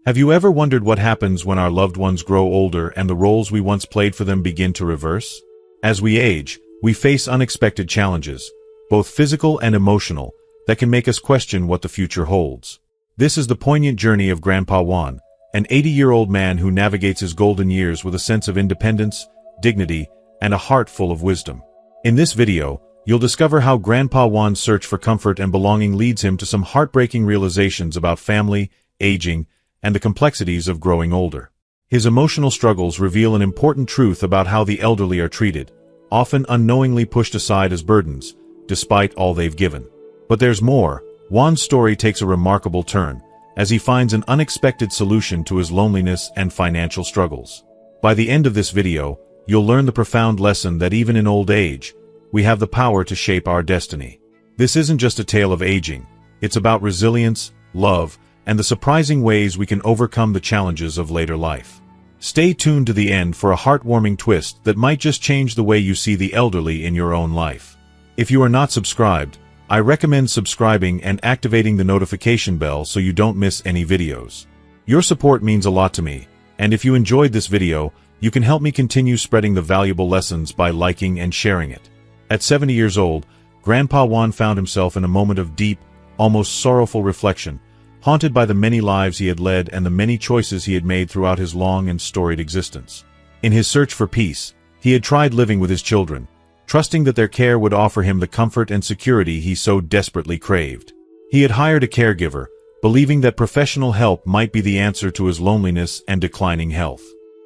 Have you ever wondered what happens when our loved ones grow older and the roles we once played for them begin to reverse? As we age, we face unexpected challenges, both physical and emotional, that can make us question what the future holds. This is the poignant journey of Grandpa Juan, an 80-year-old man who navigates his golden years with a sense of independence, dignity, and a heart full of wisdom. In this video, you'll discover how Grandpa Juan's search for comfort and belonging leads him to some heartbreaking realizations about family, aging, and the complexities of growing older. His emotional struggles reveal an important truth about how the elderly are treated, often unknowingly pushed aside as burdens, despite all they've given. But there's more. Juan's story takes a remarkable turn, as he finds an unexpected solution to his loneliness and financial struggles. By the end of this video, you'll learn the profound lesson that even in old age, we have the power to shape our destiny. This isn't just a tale of aging. It's about resilience, love, and the surprising ways we can overcome the challenges of later life. Stay tuned to the end for a heartwarming twist that might just change the way you see the elderly in your own life. If you are not subscribed, I recommend subscribing and activating the notification bell so you don't miss any videos. Your support means a lot to me, and if you enjoyed this video, you can help me continue spreading the valuable lessons by liking and sharing it. At 70 years old, Grandpa Juan found himself in a moment of deep, almost sorrowful reflection, haunted by the many lives he had led and the many choices he had made throughout his long and storied existence. In his search for peace, he had tried living with his children, trusting that their care would offer him the comfort and security he so desperately craved. He had hired a caregiver, believing that professional help might be the answer to his loneliness and declining health.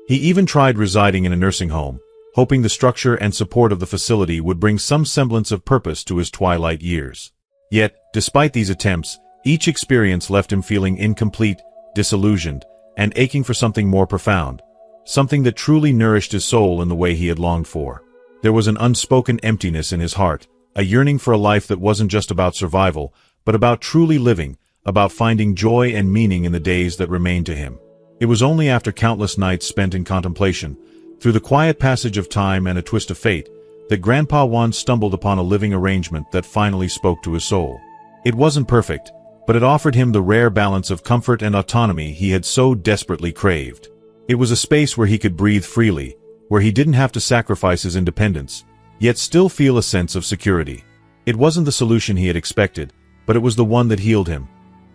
He even tried residing in a nursing home, hoping the structure and support of the facility would bring some semblance of purpose to his twilight years. Yet, despite these attempts, each experience left him feeling incomplete, disillusioned, and aching for something more profound, something that truly nourished his soul in the way he had longed for. There was an unspoken emptiness in his heart, a yearning for a life that wasn't just about survival, but about truly living, about finding joy and meaning in the days that remained to him. It was only after countless nights spent in contemplation, through the quiet passage of time and a twist of fate, that Grandpa Juan stumbled upon a living arrangement that finally spoke to his soul. It wasn't perfect, but it offered him the rare balance of comfort and autonomy he had so desperately craved. It was a space where he could breathe freely, where he didn't have to sacrifice his independence, yet still feel a sense of security. It wasn't the solution he had expected, but it was the one that healed him.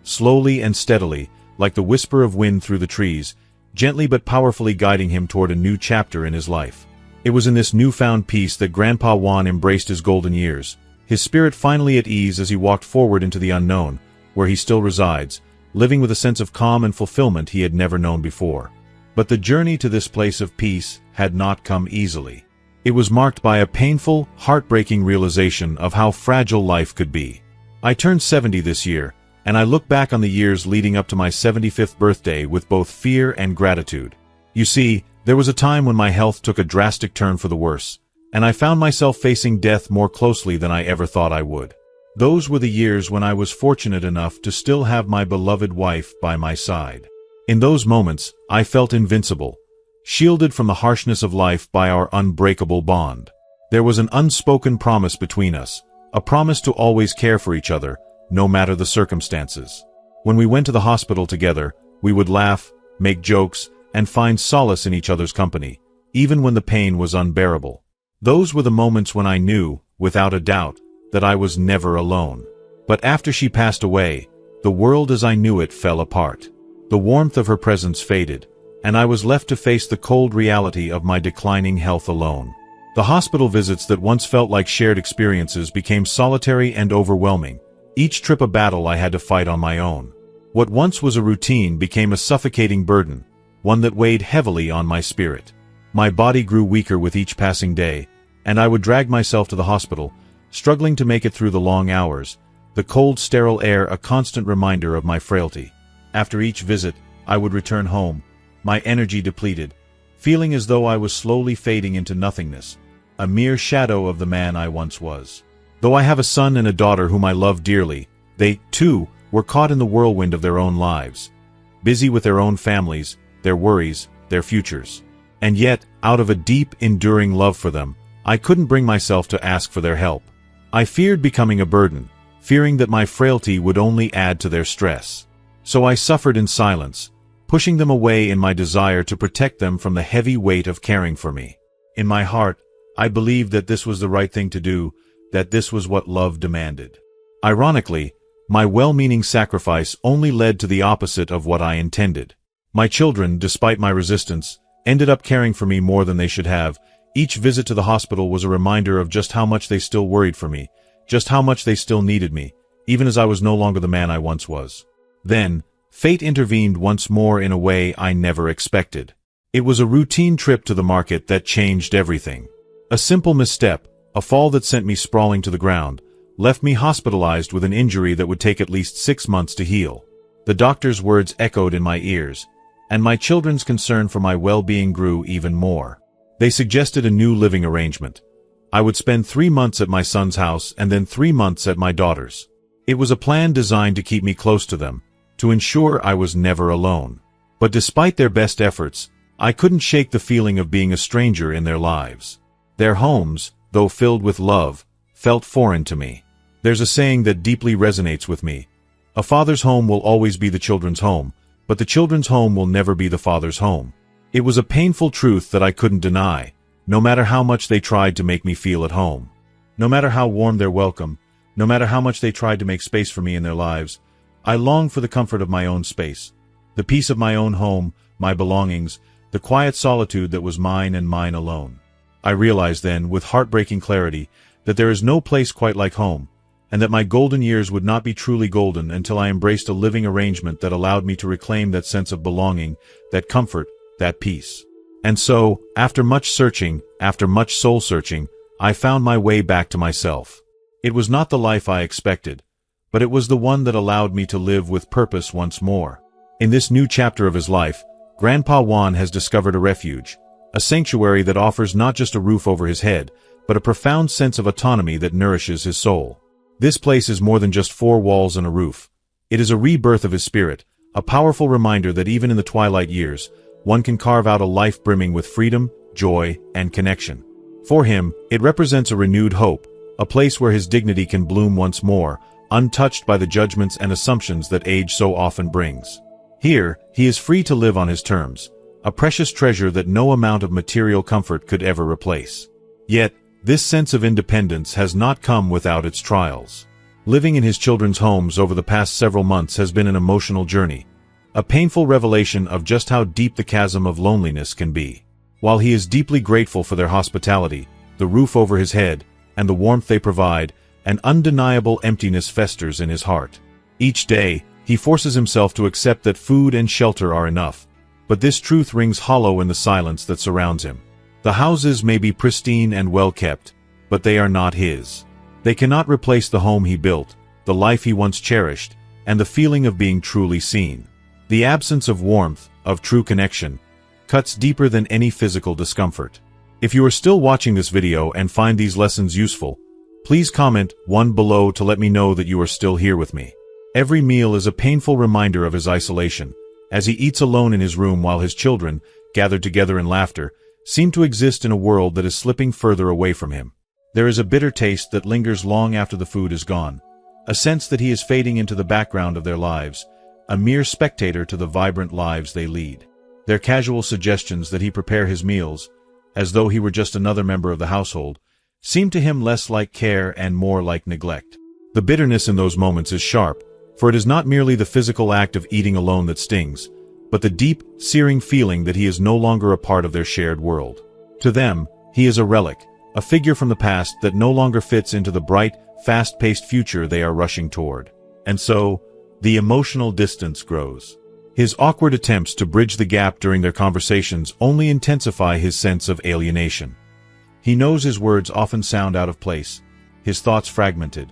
Slowly and steadily, like the whisper of wind through the trees, gently but powerfully guiding him toward a new chapter in his life. It was in this newfound peace that Grandpa Juan embraced his golden years, his spirit finally at ease as he walked forward into the unknown, where he still resides, living with a sense of calm and fulfillment he had never known before. But the journey to this place of peace had not come easily. It was marked by a painful, heartbreaking realization of how fragile life could be. I turned 70 this year, and I look back on the years leading up to my 75th birthday with both fear and gratitude. You see, there was a time when my health took a drastic turn for the worse, and I found myself facing death more closely than I ever thought I would. Those were the years when I was fortunate enough to still have my beloved wife by my side. In those moments, I felt invincible, shielded from the harshness of life by our unbreakable bond. There was an unspoken promise between us, a promise to always care for each other, no matter the circumstances. When we went to the hospital together, we would laugh, make jokes, and find solace in each other's company, even when the pain was unbearable. Those were the moments when I knew, without a doubt, that I was never alone. But after she passed away, the world as I knew it fell apart. The warmth of her presence faded, and I was left to face the cold reality of my declining health alone. The hospital visits that once felt like shared experiences became solitary and overwhelming, each trip a battle I had to fight on my own. What once was a routine became a suffocating burden, one that weighed heavily on my spirit. My body grew weaker with each passing day, and I would drag myself to the hospital, struggling to make it through the long hours, the cold, sterile air a constant reminder of my frailty. After each visit, I would return home, my energy depleted, feeling as though I was slowly fading into nothingness, a mere shadow of the man I once was. Though I have a son and a daughter whom I love dearly, they, too, were caught in the whirlwind of their own lives, busy with their own families, their worries, their futures. And yet, out of a deep, enduring love for them, I couldn't bring myself to ask for their help. I feared becoming a burden, fearing that my frailty would only add to their stress. So I suffered in silence, pushing them away in my desire to protect them from the heavy weight of caring for me. In my heart, I believed that this was the right thing to do, that this was what love demanded. Ironically, my well-meaning sacrifice only led to the opposite of what I intended. My children, despite my resistance, ended up caring for me more than they should have. Each visit to the hospital was a reminder of just how much they still worried for me, just how much they still needed me, even as I was no longer the man I once was. Then, fate intervened once more in a way I never expected. It was a routine trip to the market that changed everything. A simple misstep, a fall that sent me sprawling to the ground, left me hospitalized with an injury that would take at least 6 months to heal. The doctor's words echoed in my ears, and my children's concern for my well-being grew even more. They suggested a new living arrangement. I would spend 3 months at my son's house and then 3 months at my daughter's. It was a plan designed to keep me close to them, to ensure I was never alone. But despite their best efforts, I couldn't shake the feeling of being a stranger in their lives. Their homes, though filled with love, felt foreign to me. There's a saying that deeply resonates with me. A father's home will always be the children's home, but the children's home will never be the father's home. It was a painful truth that I couldn't deny, no matter how much they tried to make me feel at home. No matter how warm their welcome, no matter how much they tried to make space for me in their lives, I longed for the comfort of my own space, the peace of my own home, my belongings, the quiet solitude that was mine and mine alone. I realized then, with heartbreaking clarity, that there is no place quite like home, and that my golden years would not be truly golden until I embraced a living arrangement that allowed me to reclaim that sense of belonging, that comfort, that peace. And so, after much searching, after much soul-searching, I found my way back to myself. It was not the life I expected, but it was the one that allowed me to live with purpose once more. In this new chapter of his life, Grandpa Juan has discovered a refuge, a sanctuary that offers not just a roof over his head, but a profound sense of autonomy that nourishes his soul. This place is more than just 4 walls and a roof. It is a rebirth of his spirit, a powerful reminder that even in the twilight years, one can carve out a life brimming with freedom, joy, and connection. For him, it represents a renewed hope, a place where his dignity can bloom once more, untouched by the judgments and assumptions that age so often brings. Here, he is free to live on his terms, a precious treasure that no amount of material comfort could ever replace. Yet, this sense of independence has not come without its trials. Living in his children's homes over the past several months has been an emotional journey, a painful revelation of just how deep the chasm of loneliness can be. While he is deeply grateful for their hospitality, the roof over his head, and the warmth they provide, an undeniable emptiness festers in his heart. Each day, he forces himself to accept that food and shelter are enough, but this truth rings hollow in the silence that surrounds him. The houses may be pristine and well-kept, but they are not his. They cannot replace the home he built, the life he once cherished, and the feeling of being truly seen. The absence of warmth, of true connection, cuts deeper than any physical discomfort. If you are still watching this video and find these lessons useful, please comment 1 below to let me know that you are still here with me. Every meal is a painful reminder of his isolation, as he eats alone in his room while his children, gathered together in laughter, seem to exist in a world that is slipping further away from him. There is a bitter taste that lingers long after the food is gone, a sense that he is fading into the background of their lives, a mere spectator to the vibrant lives they lead. Their casual suggestions that he prepare his meals, as though he were just another member of the household, seem to him less like care and more like neglect. The bitterness in those moments is sharp, for it is not merely the physical act of eating alone that stings, but the deep, searing feeling that he is no longer a part of their shared world. To them, he is a relic, a figure from the past that no longer fits into the bright, fast-paced future they are rushing toward. And so, the emotional distance grows. His awkward attempts to bridge the gap during their conversations only intensify his sense of alienation. He knows his words often sound out of place, his thoughts fragmented.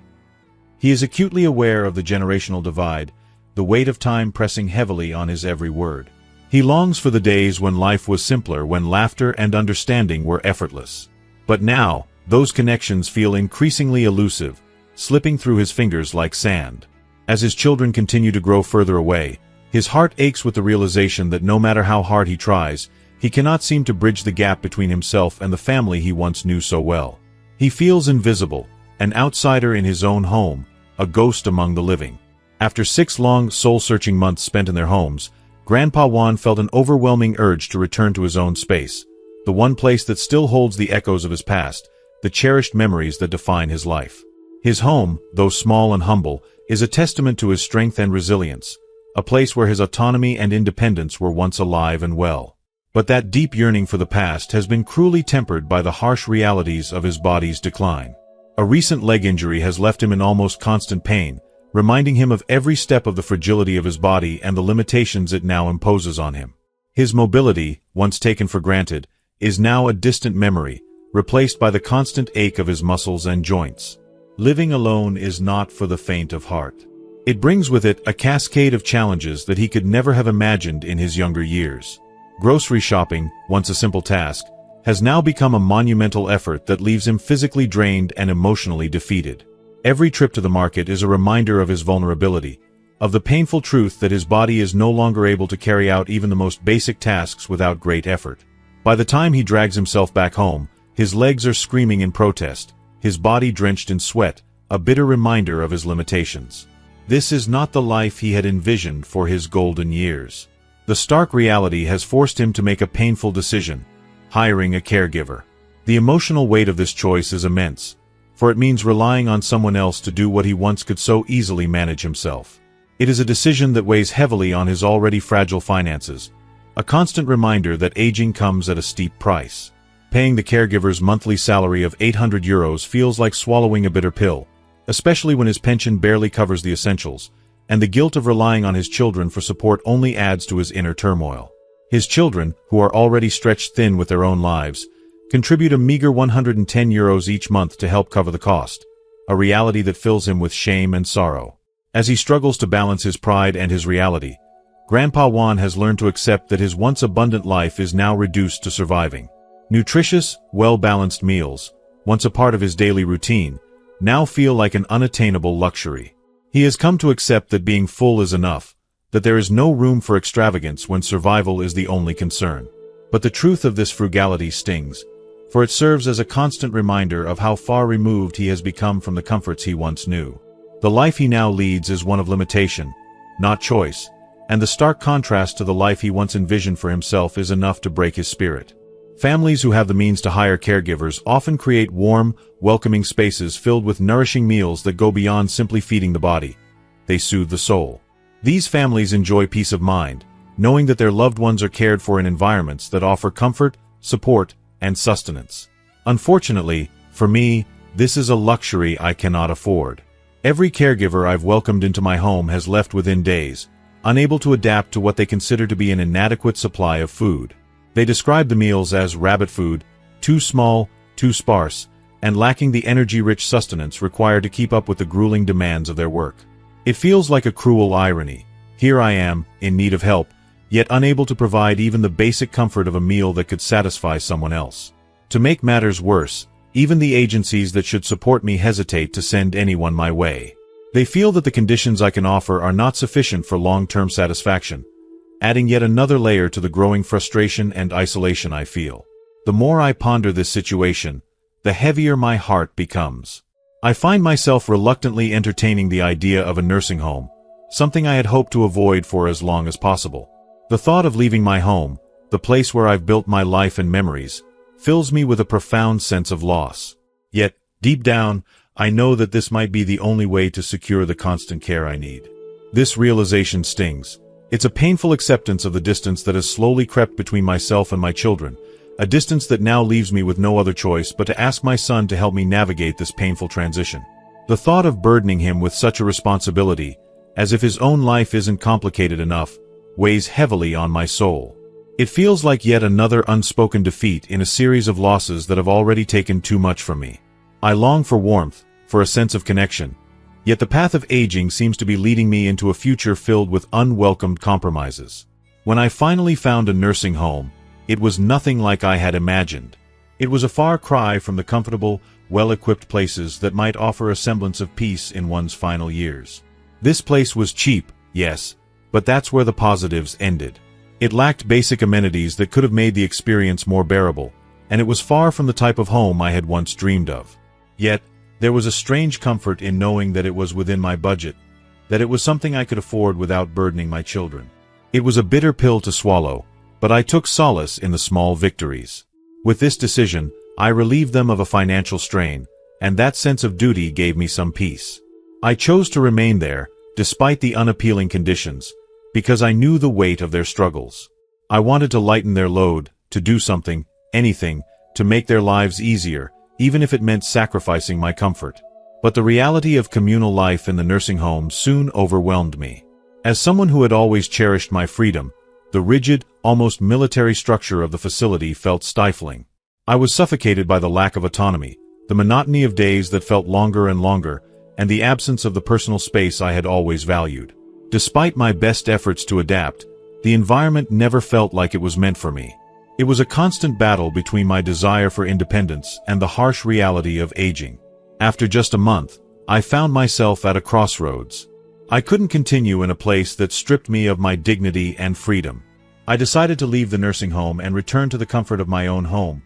He is acutely aware of the generational divide, the weight of time pressing heavily on his every word. He longs for the days when life was simpler, when laughter and understanding were effortless. But now, those connections feel increasingly elusive, slipping through his fingers like sand. As his children continue to grow further away, his heart aches with the realization that no matter how hard he tries, he cannot seem to bridge the gap between himself and the family he once knew so well. He feels invisible, an outsider in his own home, a ghost among the living. After 6 long, soul-searching months spent in their homes, Grandpa Juan felt an overwhelming urge to return to his own space, the one place that still holds the echoes of his past, the cherished memories that define his life. His home, though small and humble, is a testament to his strength and resilience, a place where his autonomy and independence were once alive and well. But that deep yearning for the past has been cruelly tempered by the harsh realities of his body's decline. A recent leg injury has left him in almost constant pain, reminding him of every step of the fragility of his body and the limitations it now imposes on him. His mobility, once taken for granted, is now a distant memory, replaced by the constant ache of his muscles and joints. Living alone is not for the faint of heart. It brings with it a cascade of challenges that he could never have imagined in his younger years. Grocery shopping, once a simple task, has now become a monumental effort that leaves him physically drained and emotionally defeated. Every trip to the market is a reminder of his vulnerability, of the painful truth that his body is no longer able to carry out even the most basic tasks without great effort. By the time he drags himself back home, his legs are screaming in protest, his body drenched in sweat, a bitter reminder of his limitations. This is not the life he had envisioned for his golden years. The stark reality has forced him to make a painful decision: hiring a caregiver. The emotional weight of this choice is immense, for it means relying on someone else to do what he once could so easily manage himself. It is a decision that weighs heavily on his already fragile finances, a constant reminder that aging comes at a steep price. Paying the caregiver's monthly salary of €800 feels like swallowing a bitter pill, especially when his pension barely covers the essentials, and the guilt of relying on his children for support only adds to his inner turmoil. His children, who are already stretched thin with their own lives, contribute a meager €110 each month to help cover the cost, a reality that fills him with shame and sorrow. As he struggles to balance his pride and his reality, Grandpa Juan has learned to accept that his once abundant life is now reduced to surviving. Nutritious, well-balanced meals, once a part of his daily routine, now feel like an unattainable luxury. He has come to accept that being full is enough, that there is no room for extravagance when survival is the only concern. But the truth of this frugality stings, for it serves as a constant reminder of how far removed he has become from the comforts he once knew. The life he now leads is one of limitation, not choice, and the stark contrast to the life he once envisioned for himself is enough to break his spirit. Families who have the means to hire caregivers often create warm, welcoming spaces filled with nourishing meals that go beyond simply feeding the body. They soothe the soul. These families enjoy peace of mind, knowing that their loved ones are cared for in environments that offer comfort, support, and sustenance. Unfortunately, for me, this is a luxury I cannot afford. Every caregiver I've welcomed into my home has left within days, unable to adapt to what they consider to be an inadequate supply of food. They describe the meals as rabbit food, too small, too sparse, and lacking the energy-rich sustenance required to keep up with the grueling demands of their work. It feels like a cruel irony. Here I am, in need of help, yet unable to provide even the basic comfort of a meal that could satisfy someone else. To make matters worse, even the agencies that should support me hesitate to send anyone my way. They feel that the conditions I can offer are not sufficient for long-term satisfaction, adding yet another layer to the growing frustration and isolation I feel. The more I ponder this situation, the heavier my heart becomes. I find myself reluctantly entertaining the idea of a nursing home, something I had hoped to avoid for as long as possible. The thought of leaving my home, the place where I've built my life and memories, fills me with a profound sense of loss. Yet, deep down, I know that this might be the only way to secure the constant care I need. This realization stings. It's a painful acceptance of the distance that has slowly crept between myself and my children, a distance that now leaves me with no other choice but to ask my son to help me navigate this painful transition. The thought of burdening him with such a responsibility, as if his own life isn't complicated enough, weighs heavily on my soul. It feels like yet another unspoken defeat in a series of losses that have already taken too much from me. I long for warmth, for a sense of connection, yet the path of aging seems to be leading me into a future filled with unwelcomed compromises. When I finally found a nursing home, it was nothing like I had imagined. It was a far cry from the comfortable, well-equipped places that might offer a semblance of peace in one's final years. This place was cheap, yes, but that's where the positives ended. It lacked basic amenities that could have made the experience more bearable, and it was far from the type of home I had once dreamed of. Yet, there was a strange comfort in knowing that it was within my budget, that it was something I could afford without burdening my children. It was a bitter pill to swallow, but I took solace in the small victories. With this decision, I relieved them of a financial strain, and that sense of duty gave me some peace. I chose to remain there, despite the unappealing conditions, because I knew the weight of their struggles. I wanted to lighten their load, to do something, anything, to make their lives easier, even if it meant sacrificing my comfort. But the reality of communal life in the nursing home soon overwhelmed me. As someone who had always cherished my freedom, the rigid, almost military structure of the facility felt stifling. I was suffocated by the lack of autonomy, the monotony of days that felt longer and longer, and the absence of the personal space I had always valued. Despite my best efforts to adapt, the environment never felt like it was meant for me. It was a constant battle between my desire for independence and the harsh reality of aging. After just a month, I found myself at a crossroads. I couldn't continue in a place that stripped me of my dignity and freedom. I decided to leave the nursing home and return to the comfort of my own home,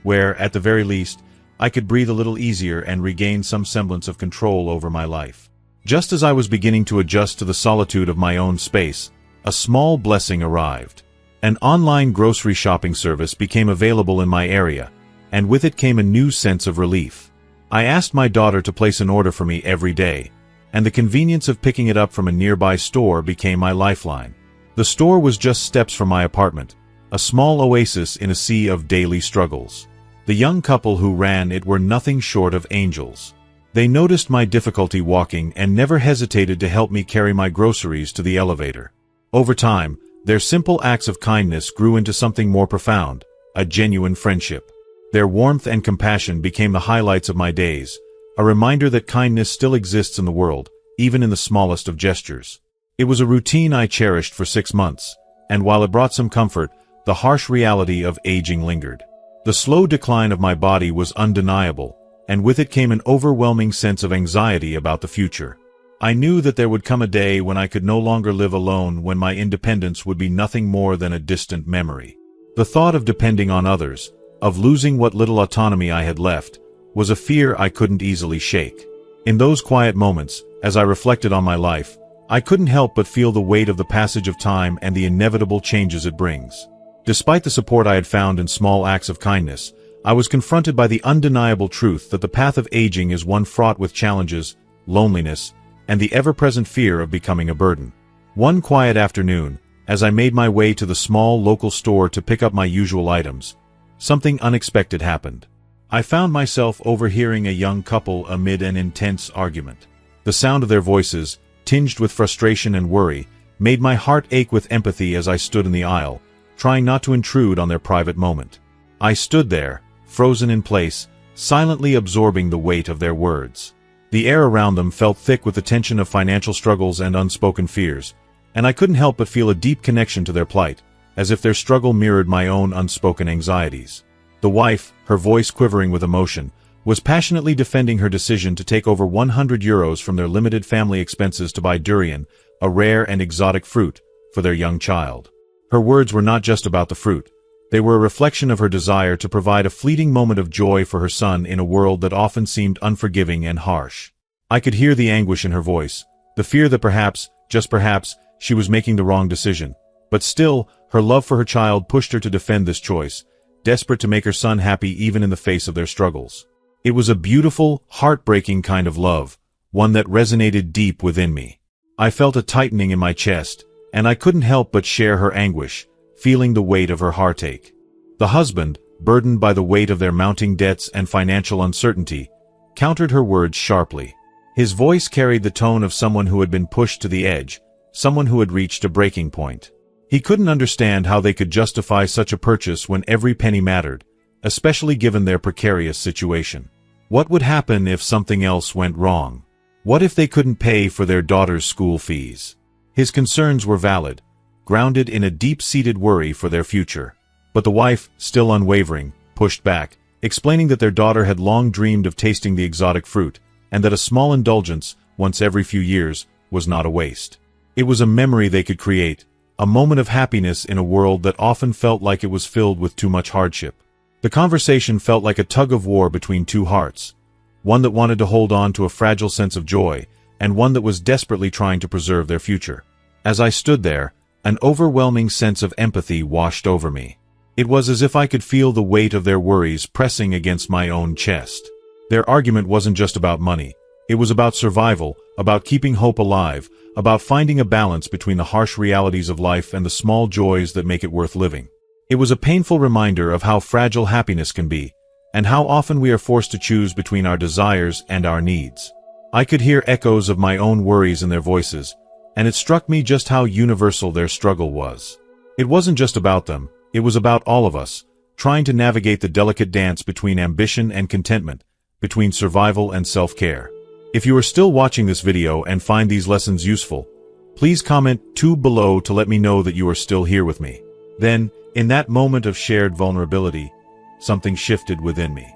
where, at the very least, I could breathe a little easier and regain some semblance of control over my life. Just as I was beginning to adjust to the solitude of my own space, a small blessing arrived. An online grocery shopping service became available in my area, and with it came a new sense of relief. I asked my daughter to place an order for me every day, and the convenience of picking it up from a nearby store became my lifeline. The store was just steps from my apartment, a small oasis in a sea of daily struggles. The young couple who ran it were nothing short of angels. They noticed my difficulty walking and never hesitated to help me carry my groceries to the elevator. Over time, their simple acts of kindness grew into something more profound, a genuine friendship. Their warmth and compassion became the highlights of my days, a reminder that kindness still exists in the world, even in the smallest of gestures. It was a routine I cherished for 6 months, and while it brought some comfort, the harsh reality of aging lingered. The slow decline of my body was undeniable, and with it came an overwhelming sense of anxiety about the future. I knew that there would come a day when I could no longer live alone, when my independence would be nothing more than a distant memory. The thought of depending on others, of losing what little autonomy I had left, was a fear I couldn't easily shake. In those quiet moments, as I reflected on my life, I couldn't help but feel the weight of the passage of time and the inevitable changes it brings. Despite the support I had found in small acts of kindness, I was confronted by the undeniable truth that the path of aging is one fraught with challenges, loneliness, and the ever-present fear of becoming a burden. One quiet afternoon, as I made my way to the small local store to pick up my usual items, something unexpected happened. I found myself overhearing a young couple amid an intense argument. The sound of their voices, tinged with frustration and worry, made my heart ache with empathy as I stood in the aisle, trying not to intrude on their private moment. I stood there, frozen in place, silently absorbing the weight of their words. The air around them felt thick with the tension of financial struggles and unspoken fears, and I couldn't help but feel a deep connection to their plight, as if their struggle mirrored my own unspoken anxieties. The wife, her voice quivering with emotion, was passionately defending her decision to take over €100 from their limited family expenses to buy durian, a rare and exotic fruit, for their young child. Her words were not just about the fruit. They were a reflection of her desire to provide a fleeting moment of joy for her son in a world that often seemed unforgiving and harsh. I could hear the anguish in her voice, the fear that perhaps, just perhaps, she was making the wrong decision. But still, her love for her child pushed her to defend this choice, desperate to make her son happy even in the face of their struggles. It was a beautiful, heartbreaking kind of love, one that resonated deep within me. I felt a tightening in my chest, and I couldn't help but share her anguish, feeling the weight of her heartache. The husband, burdened by the weight of their mounting debts and financial uncertainty, countered her words sharply. His voice carried the tone of someone who had been pushed to the edge, someone who had reached a breaking point. He couldn't understand how they could justify such a purchase when every penny mattered, especially given their precarious situation. What would happen if something else went wrong? What if they couldn't pay for their daughter's school fees? His concerns were valid, grounded in a deep-seated worry for their future. But the wife, still unwavering, pushed back, explaining that their daughter had long dreamed of tasting the exotic fruit, and that a small indulgence, once every few years, was not a waste. It was a memory they could create, a moment of happiness in a world that often felt like it was filled with too much hardship. The conversation felt like a tug-of-war between two hearts, one that wanted to hold on to a fragile sense of joy, and one that was desperately trying to preserve their future. As I stood there, An overwhelming sense of empathy washed over me. It was as if I could feel the weight of their worries pressing against my own chest. Their argument wasn't just about money. It was about survival, about keeping hope alive, about finding a balance between the harsh realities of life and the small joys that make it worth living. It was a painful reminder of how fragile happiness can be, and how often we are forced to choose between our desires and our needs. I could hear echoes of my own worries in their voices, and it struck me just how universal their struggle was. It wasn't just about them, it was about all of us, trying to navigate the delicate dance between ambition and contentment, between survival and self-care. If you are still watching this video and find these lessons useful, please comment 2 below to let me know that you are still here with me. Then, in that moment of shared vulnerability, something shifted within me.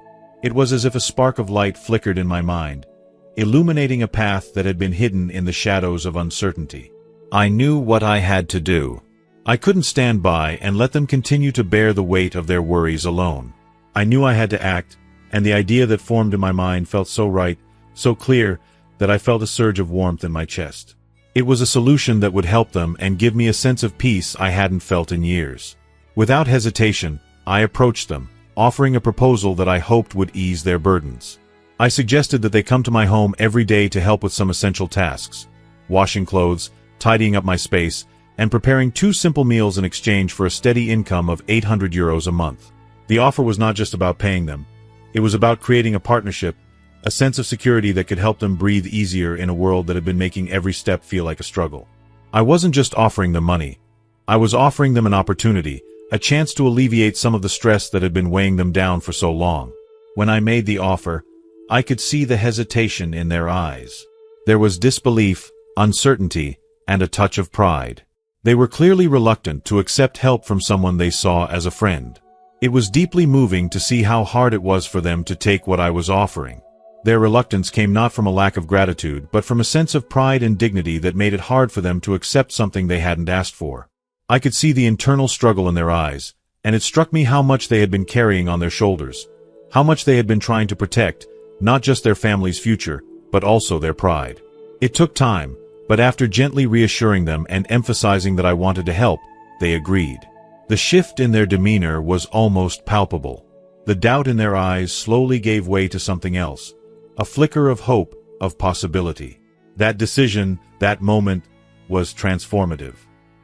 It was as if a spark of light flickered in my mind, illuminating a path that had been hidden in the shadows of uncertainty. I knew what I had to do. I couldn't stand by and let them continue to bear the weight of their worries alone. I knew I had to act, and the idea that formed in my mind felt so right, so clear, that I felt a surge of warmth in my chest. It was a solution that would help them and give me a sense of peace I hadn't felt in years. Without hesitation, I approached them, offering a proposal that I hoped would ease their burdens. I suggested that they come to my home every day to help with some essential tasks, washing clothes, tidying up my space, and preparing 2 simple meals in exchange for a steady income of €800 a month. The offer was not just about paying them. It was about creating a partnership, a sense of security that could help them breathe easier in a world that had been making every step feel like a struggle. I wasn't just offering them money. I was offering them an opportunity, a chance to alleviate some of the stress that had been weighing them down for so long. When I made the offer, I could see the hesitation in their eyes. There was disbelief, uncertainty, and a touch of pride. They were clearly reluctant to accept help from someone they saw as a friend. It was deeply moving to see how hard it was for them to take what I was offering. Their reluctance came not from a lack of gratitude, but from a sense of pride and dignity that made it hard for them to accept something they hadn't asked for. I could see the internal struggle in their eyes, and it struck me how much they had been carrying on their shoulders, how much they had been trying to protect, not just their family's future, but also their pride. It took time, but after gently reassuring them and emphasizing that I wanted to help, they agreed. The shift in their demeanor was almost palpable. The doubt in their eyes slowly gave way to something else, a flicker of hope, of possibility. That decision, that moment, was transformative.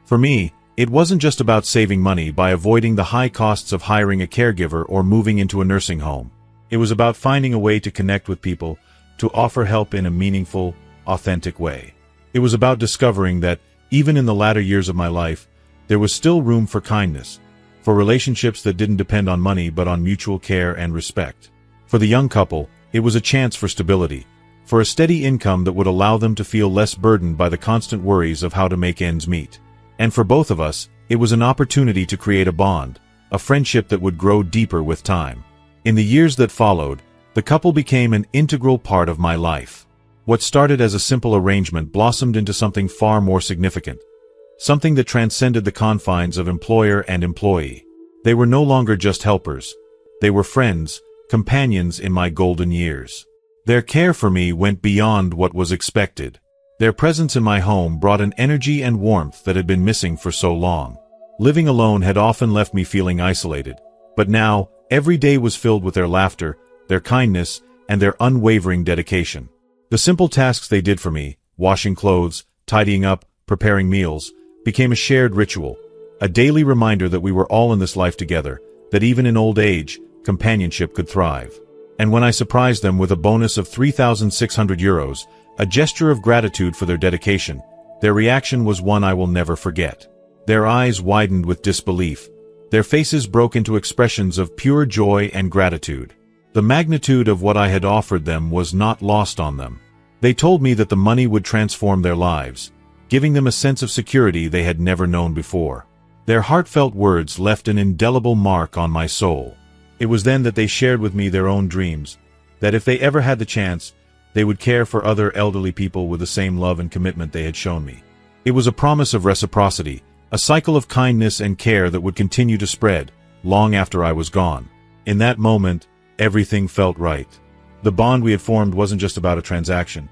For me, it wasn't just about saving money by avoiding the high costs of hiring a caregiver or moving into a nursing home. It was about finding a way to connect with people, to offer help in a meaningful, authentic way. It was about discovering that, even in the latter years of my life, there was still room for kindness, for relationships that didn't depend on money but on mutual care and respect. For the young couple, it was a chance for stability, for a steady income that would allow them to feel less burdened by the constant worries of how to make ends meet. And for both of us, it was an opportunity to create a bond, a friendship that would grow deeper with time. In the years that followed, the couple became an integral part of my life. What started as a simple arrangement blossomed into something far more significant, something that transcended the confines of employer and employee. They were no longer just helpers. They were friends, companions in my golden years. Their care for me went beyond what was expected. Their presence in my home brought an energy and warmth that had been missing for so long. Living alone had often left me feeling isolated, but now, every day was filled with their laughter, their kindness, and their unwavering dedication. The simple tasks they did for me, washing clothes, tidying up, preparing meals, became a shared ritual, a daily reminder that we were all in this life together, that even in old age, companionship could thrive. And when I surprised them with a bonus of €3,600, a gesture of gratitude for their dedication, their reaction was one I will never forget. Their eyes widened with disbelief. Their faces broke into expressions of pure joy and gratitude. The magnitude of what I had offered them was not lost on them. They told me that the money would transform their lives, giving them a sense of security they had never known before. Their heartfelt words left an indelible mark on my soul. It was then that they shared with me their own dreams, that if they ever had the chance, they would care for other elderly people with the same love and commitment they had shown me. It was a promise of reciprocity, a cycle of kindness and care that would continue to spread, long after I was gone. In that moment, everything felt right. The bond we had formed wasn't just about a transaction.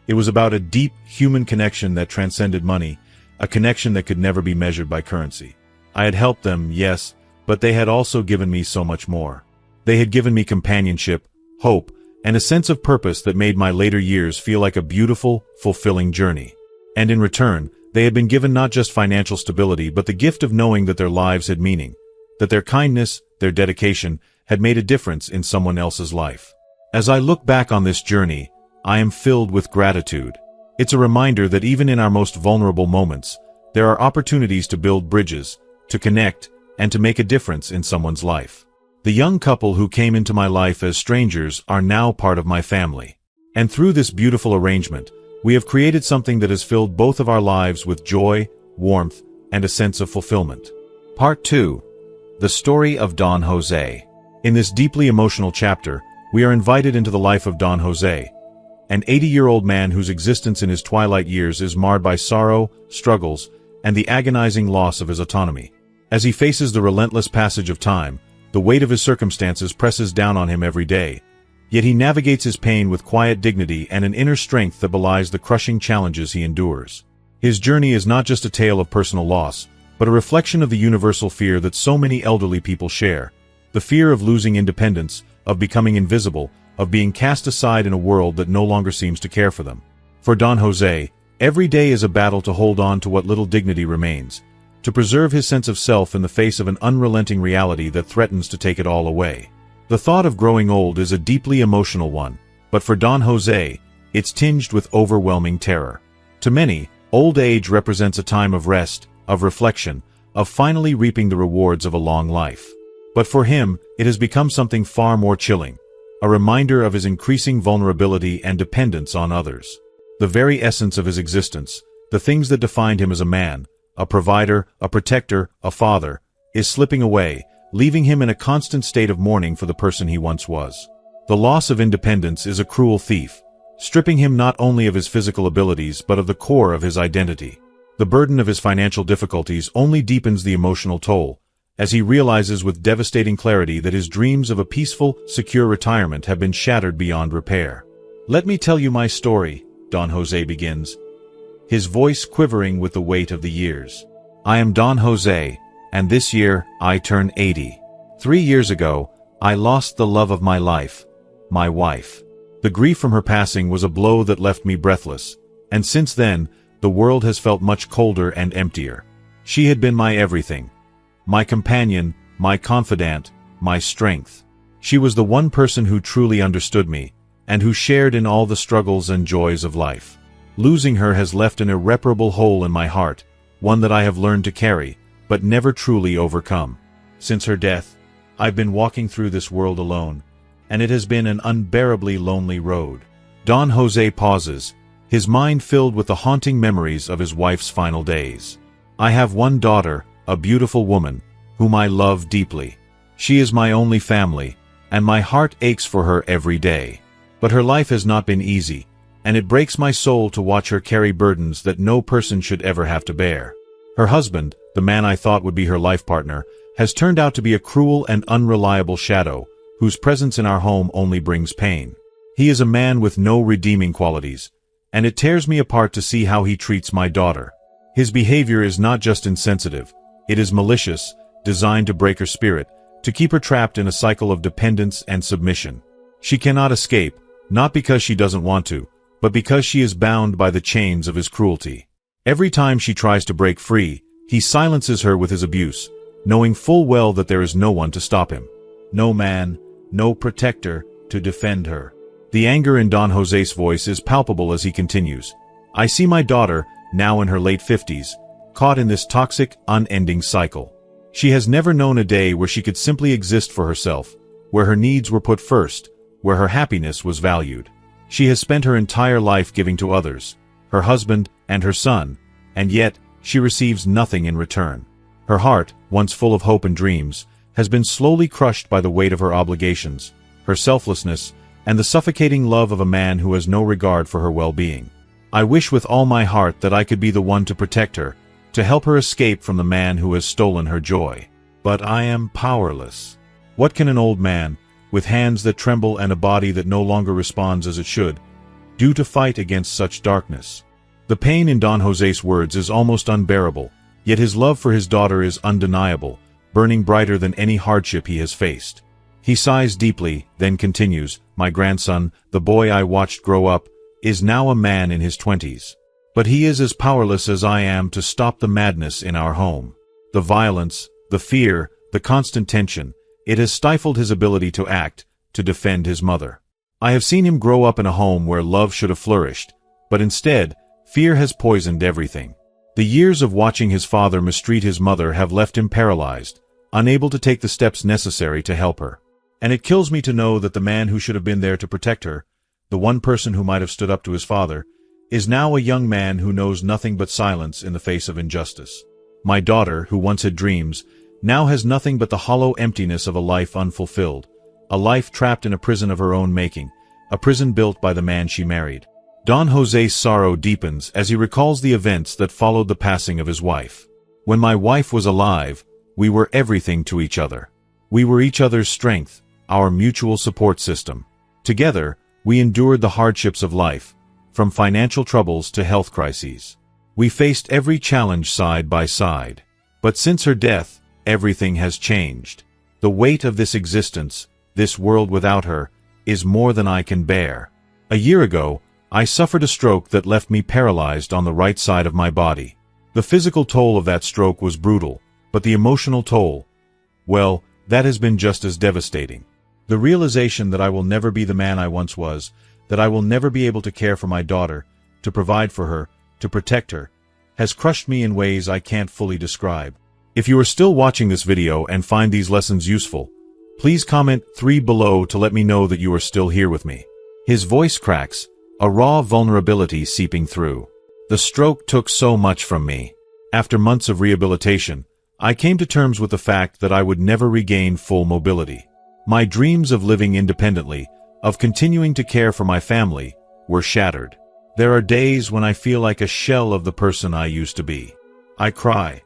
It was about a deep, human connection that transcended money, a connection that could never be measured by currency. I had helped them, yes, but they had also given me so much more. They had given me companionship, hope, and a sense of purpose that made my later years feel like a beautiful, fulfilling journey. And in return, they had been given not just financial stability but the gift of knowing that their lives had meaning, that their kindness, their dedication, had made a difference in someone else's life. As I look back on this journey, I am filled with gratitude. It's a reminder that even in our most vulnerable moments, there are opportunities to build bridges, to connect, and to make a difference in someone's life. The young couple who came into my life as strangers are now part of my family. And through this beautiful arrangement, we have created something that has filled both of our lives with joy, warmth, and a sense of fulfillment. Part 2. The Story of Don Jose. In this deeply emotional chapter, we are invited into the life of Don Jose, an 80-year-old man whose existence in his twilight years is marred by sorrow, struggles, and the agonizing loss of his autonomy. As he faces the relentless passage of time, the weight of his circumstances presses down on him every day. Yet he navigates his pain with quiet dignity and an inner strength that belies the crushing challenges he endures. His journey is not just a tale of personal loss, but a reflection of the universal fear that so many elderly people share. The fear of losing independence, of becoming invisible, of being cast aside in a world that no longer seems to care for them. For Don Jose, every day is a battle to hold on to what little dignity remains, to preserve his sense of self in the face of an unrelenting reality that threatens to take it all away. The thought of growing old is a deeply emotional one, but for Don Jose, it's tinged with overwhelming terror. To many, old age represents a time of rest, of reflection, of finally reaping the rewards of a long life. But for him, it has become something far more chilling, a reminder of his increasing vulnerability and dependence on others. The very essence of his existence, the things that defined him as a man, a provider, a protector, a father, is slipping away, leaving him in a constant state of mourning for the person he once was. The loss of independence is a cruel thief, stripping him not only of his physical abilities but of the core of his identity. The burden of his financial difficulties only deepens the emotional toll, as he realizes with devastating clarity that his dreams of a peaceful, secure retirement have been shattered beyond repair. "Let me tell you my story," Don Jose begins, his voice quivering with the weight of the years. "I am Don Jose, and this year I turn 80. 3 years ago, I lost the love of my life, my wife. The grief from her passing was a blow that left me breathless, and since then, the world has felt much colder and emptier. She had been my everything, my companion, my confidant, my strength. She was the one person who truly understood me, and who shared in all the struggles and joys of life. Losing her has left an irreparable hole in my heart, one that I have learned to carry, but never truly overcome. Since her death, I've been walking through this world alone, and it has been an unbearably lonely road." Don Jose pauses, his mind filled with the haunting memories of his wife's final days. "I have one daughter, a beautiful woman, whom I love deeply. She is my only family, and my heart aches for her every day. But her life has not been easy, and it breaks my soul to watch her carry burdens that no person should ever have to bear. Her husband, the man I thought would be her life partner, has turned out to be a cruel and unreliable shadow, whose presence in our home only brings pain. He is a man with no redeeming qualities, and it tears me apart to see how he treats my daughter. His behavior is not just insensitive, it is malicious, designed to break her spirit, to keep her trapped in a cycle of dependence and submission. She cannot escape, not because she doesn't want to, but because she is bound by the chains of his cruelty. Every time she tries to break free, he silences her with his abuse, knowing full well that there is no one to stop him. No man, no protector, to defend her. The anger in Don Jose's voice is palpable as he continues. "I see my daughter, now in her late 50s, caught in this toxic, unending cycle. She has never known a day where she could simply exist for herself, where her needs were put first, where her happiness was valued. She has spent her entire life giving to others, her husband and her son, and yet she receives nothing in return. Her heart, once full of hope and dreams, has been slowly crushed by the weight of her obligations, her selflessness, and the suffocating love of a man who has no regard for her well-being. I wish with all my heart that I could be the one to protect her, to help her escape from the man who has stolen her joy. But I am powerless. What can an old man, with hands that tremble and a body that no longer responds as it should, do to fight against such darkness? The pain in Don Jose's words is almost unbearable, yet his love for his daughter is undeniable, burning brighter than any hardship he has faced. He sighs deeply, then continues, "My grandson, the boy I watched grow up, is now a man in his 20s. But he is as powerless as I am to stop the madness in our home. The violence, the fear, the constant tension, it has stifled his ability to act, to defend his mother. I have seen him grow up in a home where love should have flourished, but instead, fear has poisoned everything. The years of watching his father mistreat his mother have left him paralyzed, unable to take the steps necessary to help her. And it kills me to know that the man who should have been there to protect her, the one person who might have stood up to his father, is now a young man who knows nothing but silence in the face of injustice. My daughter, who once had dreams, now has nothing but the hollow emptiness of a life unfulfilled, a life trapped in a prison of her own making, a prison built by the man she married." Don Jose's sorrow deepens as he recalls the events that followed the passing of his wife. "When my wife was alive, we were everything to each other. We were each other's strength, our mutual support system. Together, we endured the hardships of life, from financial troubles to health crises. We faced every challenge side by side. But since her death, everything has changed. The weight of this existence, this world without her, is more than I can bear. A year ago, I suffered a stroke that left me paralyzed on the right side of my body. The physical toll of that stroke was brutal, but the emotional toll, well, that has been just as devastating. The realization that I will never be the man I once was, that I will never be able to care for my daughter, to provide for her, to protect her, has crushed me in ways I can't fully describe. If you are still watching this video and find these lessons useful, please comment 3 below to let me know that you are still here with me." His voice cracks, a raw vulnerability seeping through. "The stroke took so much from me. After months of rehabilitation, I came to terms with the fact that I would never regain full mobility. My dreams of living independently, of continuing to care for my family, were shattered. There are days when I feel like a shell of the person I used to be. I cry.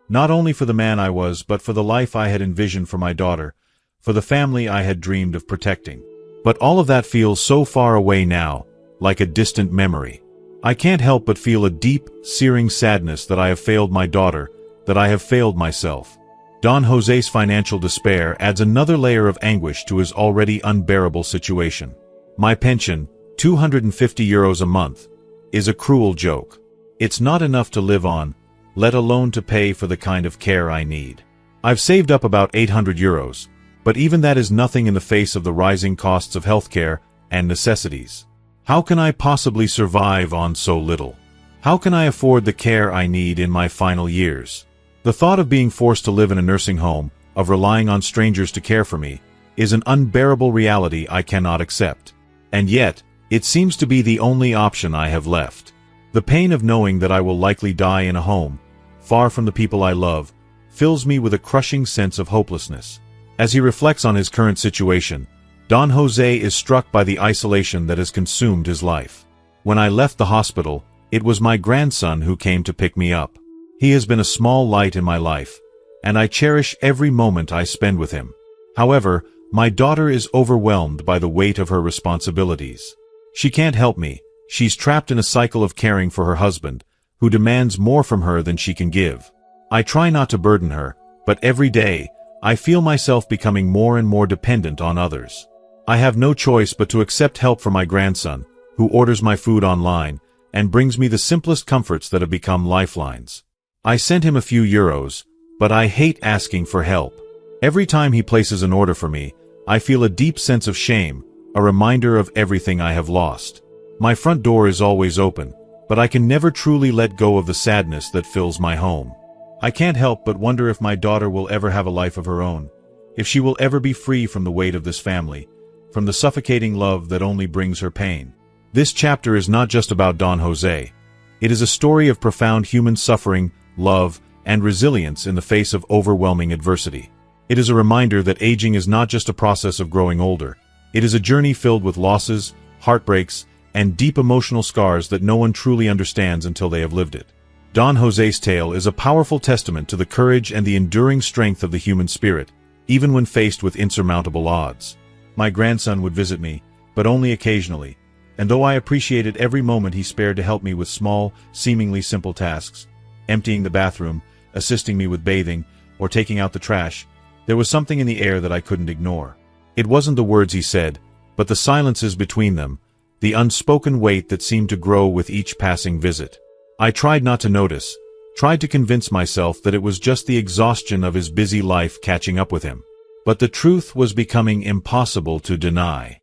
Not only for the man I was, but for the life I had envisioned for my daughter, for the family I had dreamed of protecting. But all of that feels so far away now, like a distant memory. I can't help but feel a deep, searing sadness that I have failed my daughter, that I have failed myself." Don Jose's financial despair adds another layer of anguish to his already unbearable situation. "My pension, €250 a month, is a cruel joke. It's not enough to live on, let alone to pay for the kind of care I need. I've saved up about €800, but even that is nothing in the face of the rising costs of healthcare and necessities. How can I possibly survive on so little? How can I afford the care I need in my final years? The thought of being forced to live in a nursing home, of relying on strangers to care for me, is an unbearable reality I cannot accept. And yet, it seems to be the only option I have left. The pain of knowing that I will likely die in a home, far from the people I love, fills me with a crushing sense of hopelessness." As he reflects on his current situation, Don Jose is struck by the isolation that has consumed his life. "When I left the hospital, it was my grandson who came to pick me up. He has been a small light in my life, and I cherish every moment I spend with him. However, my daughter is overwhelmed by the weight of her responsibilities. She can't help me. She's trapped in a cycle of caring for her husband, who demands more from her than she can give. I try not to burden her, but every day, I feel myself becoming more and more dependent on others. I have no choice but to accept help from my grandson, who orders my food online, and brings me the simplest comforts that have become lifelines. I sent him a few euros, but I hate asking for help. Every time he places an order for me, I feel a deep sense of shame, a reminder of everything I have lost. My front door is always open, but I can never truly let go of the sadness that fills my home. I can't help but wonder if my daughter will ever have a life of her own, if she will ever be free from the weight of this family, from the suffocating love that only brings her pain." This chapter is not just about Don Jose. It is a story of profound human suffering, love, and resilience in the face of overwhelming adversity. It is a reminder that aging is not just a process of growing older. It is a journey filled with losses, heartbreaks, and deep emotional scars that no one truly understands until they have lived it. Don Jose's tale is a powerful testament to the courage and the enduring strength of the human spirit, even when faced with insurmountable odds. "My grandson would visit me, but only occasionally. and though I appreciated every moment he spared to help me with small, seemingly simple tasks, emptying the bathroom, assisting me with bathing, or taking out the trash, there was something in the air that I couldn't ignore. It wasn't the words he said, but the silences between them, the unspoken weight that seemed to grow with each passing visit. I tried not to notice, tried to convince myself that it was just the exhaustion of his busy life catching up with him. But the truth was becoming impossible to deny.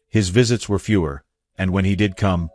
His visits were fewer, and when he did come,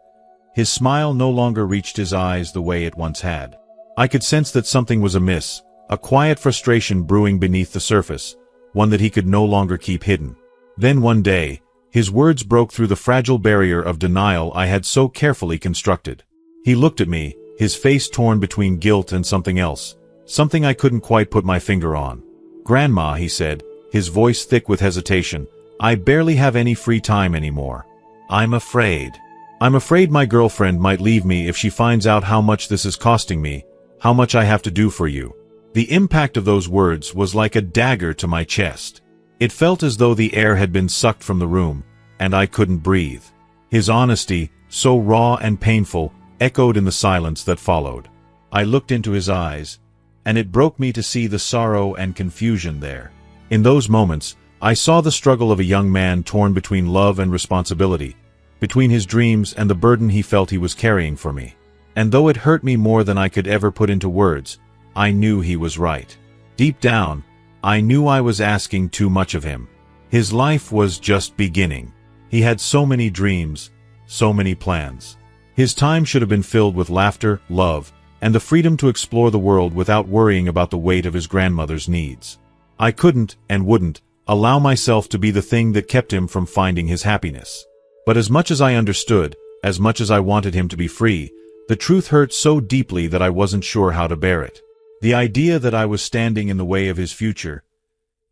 his smile no longer reached his eyes the way it once had. I could sense that something was amiss, a quiet frustration brewing beneath the surface, one that he could no longer keep hidden. Then one day, his words broke through the fragile barrier of denial I had so carefully constructed. He looked at me, his face torn between guilt and something else, something I couldn't quite put my finger on. "Grandma," he said, his voice thick with hesitation, "I barely have any free time anymore. I'm afraid. I'm afraid my girlfriend might leave me if she finds out how much this is costing me, how much I have to do for you." The impact of those words was like a dagger to my chest. It felt as though the air had been sucked from the room, and I couldn't breathe. His honesty, so raw and painful, echoed in the silence that followed. I looked into his eyes, and it broke me to see the sorrow and confusion there. In those moments, I saw the struggle of a young man torn between love and responsibility, between his dreams and the burden he felt he was carrying for me. And though it hurt me more than I could ever put into words, I knew he was right. Deep down, I knew I was asking too much of him. His life was just beginning. He had so many dreams, so many plans. His time should have been filled with laughter, love, and the freedom to explore the world without worrying about the weight of his grandmother's needs. I couldn't, and wouldn't, allow myself to be the thing that kept him from finding his happiness. But as much as I understood, as much as I wanted him to be free, the truth hurt so deeply that I wasn't sure how to bear it. The idea that I was standing in the way of his future,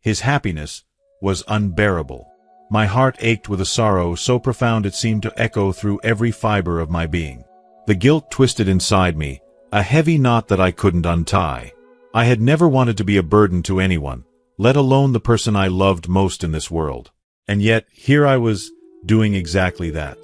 his happiness, was unbearable. My heart ached with a sorrow so profound it seemed to echo through every fiber of my being. The guilt twisted inside me, a heavy knot that I couldn't untie. I had never wanted to be a burden to anyone, let alone the person I loved most in this world. And yet, here I was, doing exactly that.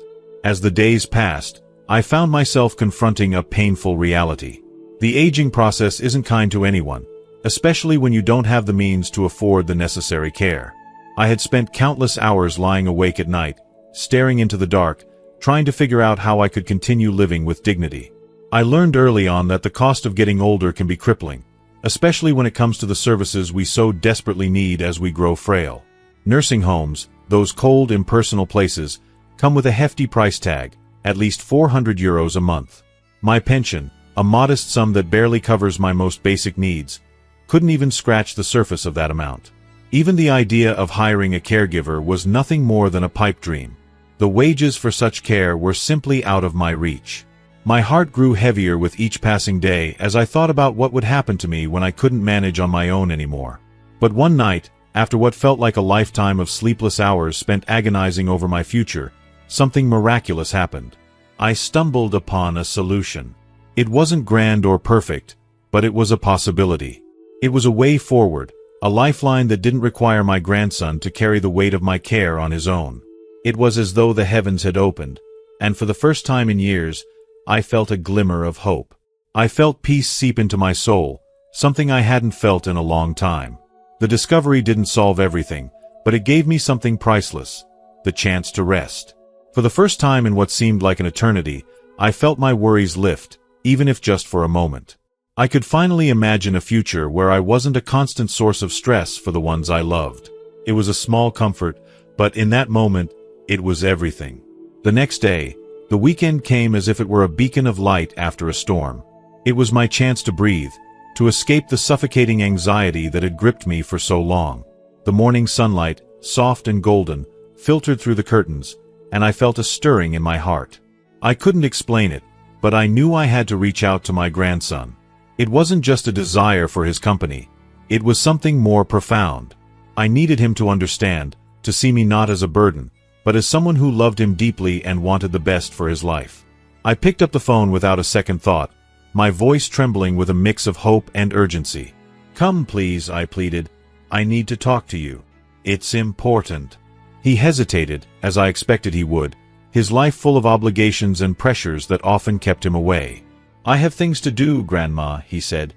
As the days passed, I found myself confronting a painful reality. The aging process isn't kind to anyone, especially when you don't have the means to afford the necessary care. I had spent countless hours lying awake at night, staring into the dark, trying to figure out how I could continue living with dignity. I learned early on that the cost of getting older can be crippling, especially when it comes to the services we so desperately need as we grow frail. Nursing homes, those cold, impersonal places, come with a hefty price tag, at least €400 a month. My pension, a modest sum that barely covers my most basic needs, couldn't even scratch the surface of that amount. Even the idea of hiring a caregiver was nothing more than a pipe dream. The wages for such care were simply out of my reach. My heart grew heavier with each passing day as I thought about what would happen to me when I couldn't manage on my own anymore. But one night, after what felt like a lifetime of sleepless hours spent agonizing over my future, something miraculous happened. I stumbled upon a solution. It wasn't grand or perfect, but it was a possibility. It was a way forward, a lifeline that didn't require my grandson to carry the weight of my care on his own. It was as though the heavens had opened, and for the first time in years, I felt a glimmer of hope. I felt peace seep into my soul, something I hadn't felt in a long time. The discovery didn't solve everything, but it gave me something priceless, the chance to rest. For the first time in what seemed like an eternity, I felt my worries lift, even if just for a moment. I could finally imagine a future where I wasn't a constant source of stress for the ones I loved. It was a small comfort, but in that moment, it was everything. The next day, the weekend came as if it were a beacon of light after a storm. It was my chance to breathe, to escape the suffocating anxiety that had gripped me for so long. The morning sunlight, soft and golden, filtered through the curtains, and I felt a stirring in my heart. I couldn't explain it, but I knew I had to reach out to my grandson. It wasn't just a desire for his company. It was something more profound. I needed him to understand, to see me not as a burden, but as someone who loved him deeply and wanted the best for his life. I picked up the phone without a second thought, my voice trembling with a mix of hope and urgency. "Come, please," I pleaded. "I need to talk to you. It's important." He hesitated, as I expected he would, his life full of obligations and pressures that often kept him away. "I have things to do, Grandma," he said,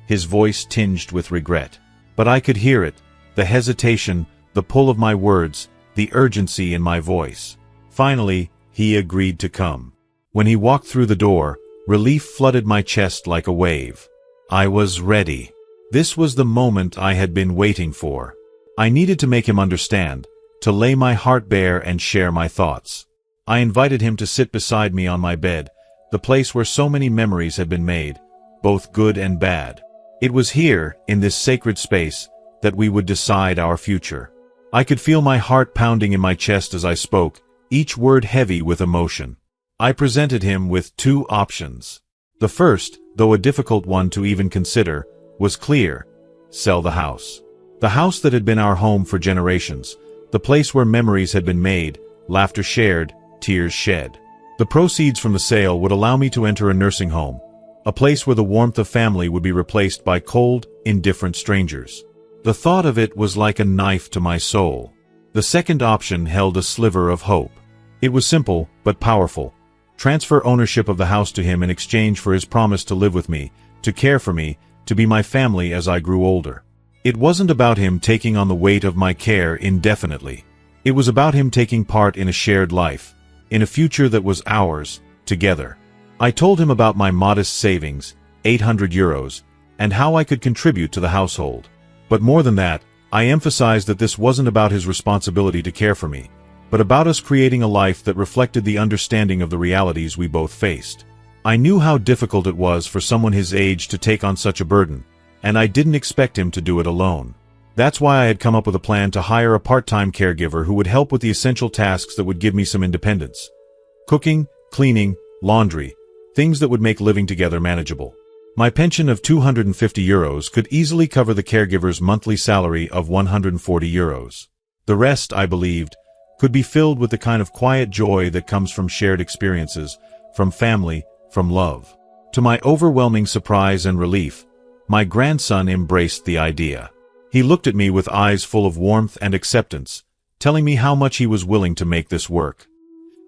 his voice tinged with regret. But I could hear it, the hesitation, the pull of my words, the urgency in my voice. Finally, he agreed to come. When he walked through the door, relief flooded my chest like a wave. I was ready. This was the moment I had been waiting for. I needed to make him understand, to lay my heart bare and share my thoughts. I invited him to sit beside me on my bed, the place where so many memories had been made, both good and bad. It was here, in this sacred space, that we would decide our future. I could feel my heart pounding in my chest as I spoke, each word heavy with emotion. I presented him with two options. The first, though a difficult one to even consider, was clear: sell the house. The house that had been our home for generations, the place where memories had been made, laughter shared, tears shed. The proceeds from the sale would allow me to enter a nursing home, a place where the warmth of family would be replaced by cold, indifferent strangers. The thought of it was like a knife to my soul. The second option held a sliver of hope. It was simple, but powerful. Transfer ownership of the house to him in exchange for his promise to live with me, to care for me, to be my family as I grew older. It wasn't about him taking on the weight of my care indefinitely. It was about him taking part in a shared life, in a future that was ours, together. I told him about my modest savings, 800 euros, and how I could contribute to the household. But more than that, I emphasized that this wasn't about his responsibility to care for me, but about us creating a life that reflected the understanding of the realities we both faced. I knew how difficult it was for someone his age to take on such a burden, and I didn't expect him to do it alone. That's why I had come up with a plan to hire a part-time caregiver who would help with the essential tasks that would give me some independence. Cooking, cleaning, laundry, things that would make living together manageable. My pension of 250 euros could easily cover the caregiver's monthly salary of 140 euros. The rest, I believed, could be filled with the kind of quiet joy that comes from shared experiences, from family, from love. To my overwhelming surprise and relief, my grandson embraced the idea. He looked at me with eyes full of warmth and acceptance, telling me how much he was willing to make this work.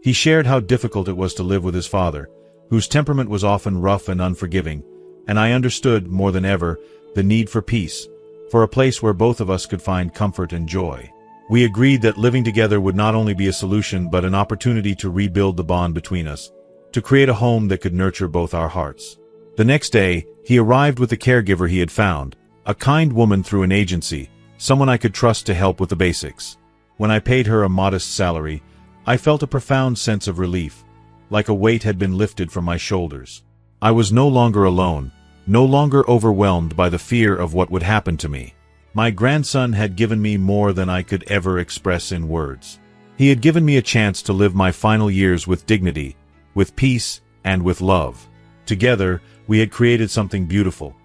He shared how difficult it was to live with his father, whose temperament was often rough and unforgiving, and I understood, more than ever, the need for peace, for a place where both of us could find comfort and joy. We agreed that living together would not only be a solution but an opportunity to rebuild the bond between us, to create a home that could nurture both our hearts. The next day, he arrived with the caregiver he had found, a kind woman through an agency, someone I could trust to help with the basics. When I paid her a modest salary, I felt a profound sense of relief, like a weight had been lifted from my shoulders. I was no longer alone, no longer overwhelmed by the fear of what would happen to me. My grandson had given me more than I could ever express in words. He had given me a chance to live my final years with dignity, with peace, and with love. Together, we had created something beautiful.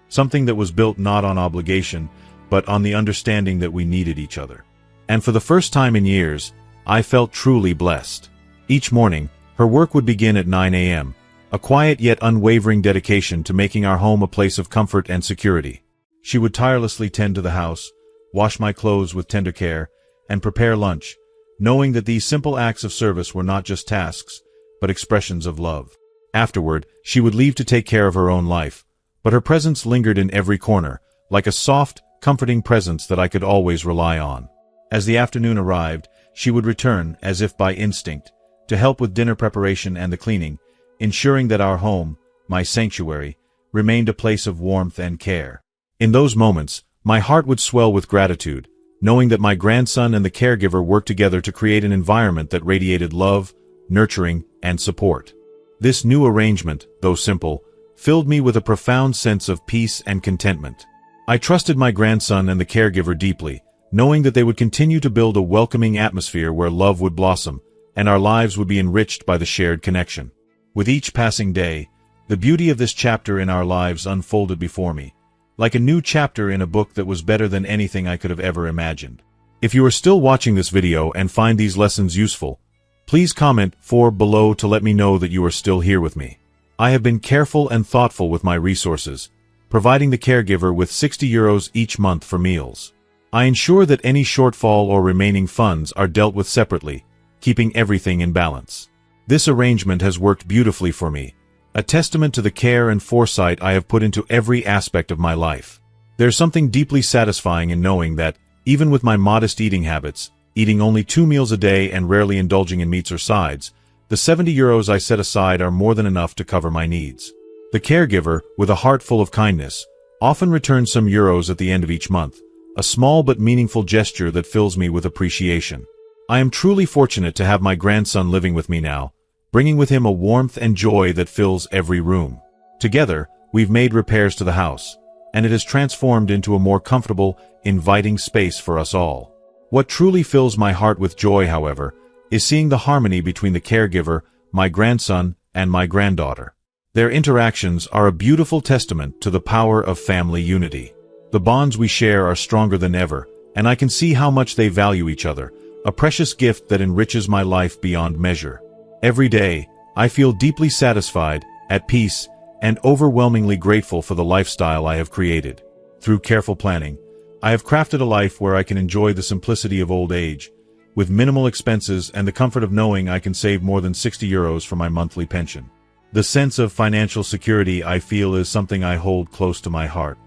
Something that was built not on obligation, but on the understanding that we needed each other. And for the first time in years, I felt truly blessed. Each morning, her work would begin at 9 a.m., a quiet yet unwavering dedication to making our home a place of comfort and security. She would tirelessly tend to the house, wash my clothes with tender care, and prepare lunch, knowing that these simple acts of service were not just tasks, but expressions of love. Afterward, she would leave to take care of her own life, but her presence lingered in every corner, like a soft, comforting presence that I could always rely on. As the afternoon arrived, she would return, as if by instinct, to help with dinner preparation and the cleaning, ensuring that our home, my sanctuary, remained a place of warmth and care. In those moments, my heart would swell with gratitude, knowing that my grandson and the caregiver worked together to create an environment that radiated love, nurturing, and support. This new arrangement, though simple, filled me with a profound sense of peace and contentment. I trusted my grandson and the caregiver deeply, knowing that they would continue to build a welcoming atmosphere where love would blossom, and our lives would be enriched by the shared connection. With each passing day, the beauty of this chapter in our lives unfolded before me, like a new chapter in a book that was better than anything I could have ever imagined. If you are still watching this video and find these lessons useful, please comment below to let me know that you are still here with me. I have been careful and thoughtful with my resources, providing the caregiver with 60 euros each month for meals. I ensure that any shortfall or remaining funds are dealt with separately, keeping everything in balance. This arrangement has worked beautifully for me, a testament to the care and foresight I have put into every aspect of my life. There's something deeply satisfying in knowing that, even with my modest eating habits, eating only 2 meals a day and rarely indulging in meats or sides, the €70 I set aside are more than enough to cover my needs. The caregiver, with a heart full of kindness, often returns some euros at the end of each month, a small but meaningful gesture that fills me with appreciation. I am truly fortunate to have my grandson living with me now, bringing with him a warmth and joy that fills every room. Together, we've made repairs to the house, and it has transformed into a more comfortable, inviting space for us all. What truly fills my heart with joy, however, is seeing the harmony between the caregiver, my grandson, and my granddaughter. Their interactions are a beautiful testament to the power of family unity. The bonds we share are stronger than ever, and I can see how much they value each other, a precious gift that enriches my life beyond measure. Every day, I feel deeply satisfied, at peace, and overwhelmingly grateful for the lifestyle I have created. Through careful planning, I have crafted a life where I can enjoy the simplicity of old age, with minimal expenses and the comfort of knowing I can save more than €60 for my monthly pension. The sense of financial security I feel is something I hold close to my heart.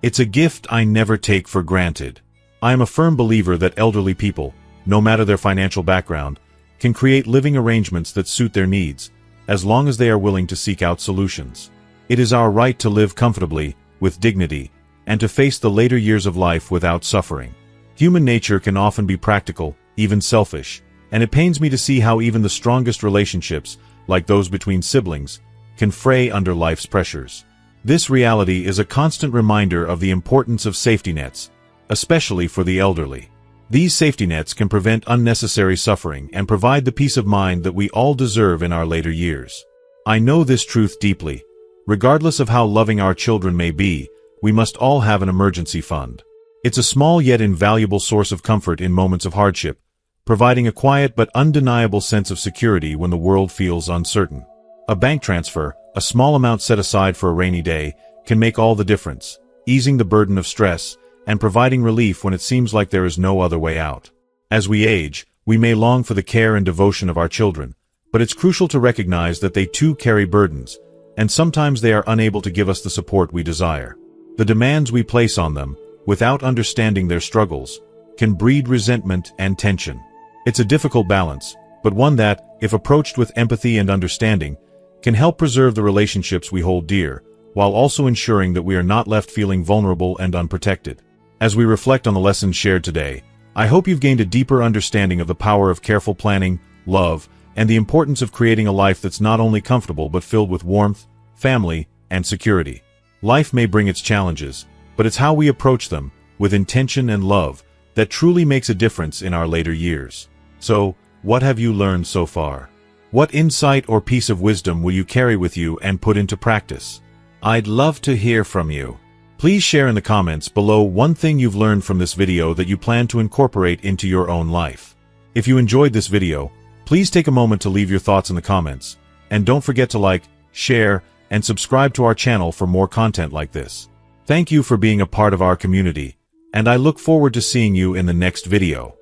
It's a gift I never take for granted. I am a firm believer that elderly people, no matter their financial background, can create living arrangements that suit their needs, as long as they are willing to seek out solutions. It is our right to live comfortably, with dignity, and to face the later years of life without suffering. Human nature can often be practical, even selfish, and it pains me to see how even the strongest relationships, like those between siblings, can fray under life's pressures. This reality is a constant reminder of the importance of safety nets, especially for the elderly. These safety nets can prevent unnecessary suffering and provide the peace of mind that we all deserve in our later years. I know this truth deeply. Regardless of how loving our children may be, we must all have an emergency fund. It's a small yet invaluable source of comfort in moments of hardship, providing a quiet but undeniable sense of security when the world feels uncertain. A bank transfer, a small amount set aside for a rainy day, can make all the difference, easing the burden of stress and providing relief when it seems like there is no other way out. As we age, we may long for the care and devotion of our children, but it's crucial to recognize that they too carry burdens, and sometimes they are unable to give us the support we desire. The demands we place on them, without understanding their struggles, can breed resentment and tension. It's a difficult balance, but one that, if approached with empathy and understanding, can help preserve the relationships we hold dear, while also ensuring that we are not left feeling vulnerable and unprotected. As we reflect on the lessons shared today, I hope you've gained a deeper understanding of the power of careful planning, love, and the importance of creating a life that's not only comfortable but filled with warmth, family, and security. Life may bring its challenges, but it's how we approach them, with intention and love, that truly makes a difference in our later years. So, what have you learned so far? What insight or piece of wisdom will you carry with you and put into practice? I'd love to hear from you. Please share in the comments below one thing you've learned from this video that you plan to incorporate into your own life. If you enjoyed this video, please take a moment to leave your thoughts in the comments, and don't forget to like, share, and subscribe to our channel for more content like this. Thank you for being a part of our community, and I look forward to seeing you in the next video.